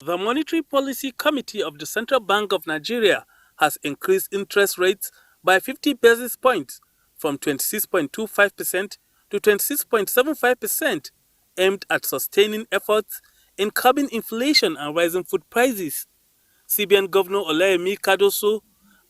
The Monetary Policy Committee of the Central Bank of Nigeria has increased interest rates by 50 basis points from 26.25% to 26.75%, aimed at sustaining efforts in curbing inflation and rising food prices. CBN Governor Olayemi Cardoso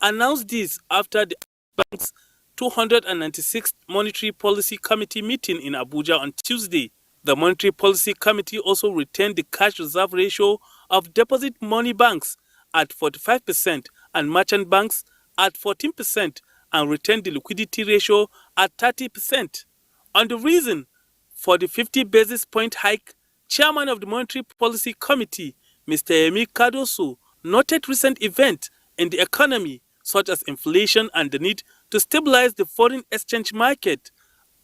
announced this after the bank's 296th Monetary Policy Committee meeting in Abuja on Tuesday. The Monetary Policy Committee also retained the cash reserve ratio of deposit money banks at 45% and merchant banks at 14% and retained the liquidity ratio at 30%. On the reason for the 50 basis point hike, Chairman of the Monetary Policy Committee, Mr. Yemi Cardoso, noted recent events in the economy such as inflation and the need to stabilize the foreign exchange market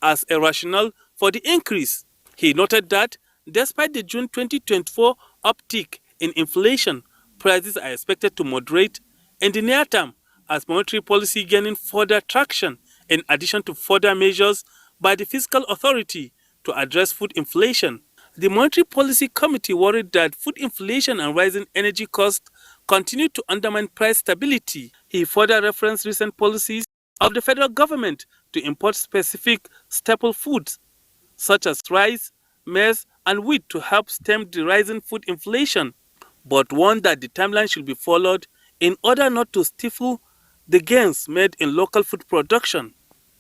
as a rationale for the increase. He noted that despite the June 2024 uptick in inflation, prices are expected to moderate in the near term as monetary policy gaining further traction in addition to further measures by the fiscal authority to address food inflation. The Monetary Policy Committee worried that food inflation and rising energy costs continue to undermine price stability. He further referenced recent policies of the federal government to import specific staple foods such as rice, maize, and wheat to help stem the rising food inflation, but warned that the timeline should be followed in order not to stifle the gains made in local food production.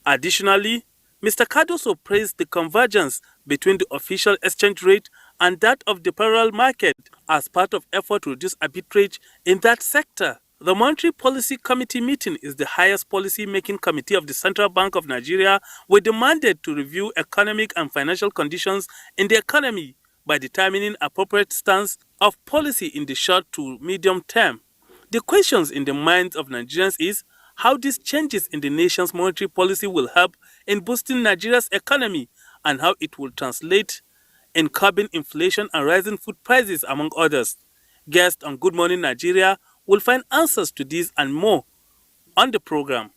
Additionally, Mr. Cardoso praised the convergence between the official exchange rate and that of the parallel market as part of effort to reduce arbitrage in that sector. The Monetary Policy Committee meeting is the highest policy-making committee of the Central Bank of Nigeria with the mandate to review economic and financial conditions in the economy by determining appropriate stance of policy in the short to medium term. The questions in the minds of Nigerians is how these changes in the nation's monetary policy will help in boosting Nigeria's economy and how it will translate in curbing inflation and rising food prices, among others. Guests on Good Morning Nigeria will find answers to these and more on the program.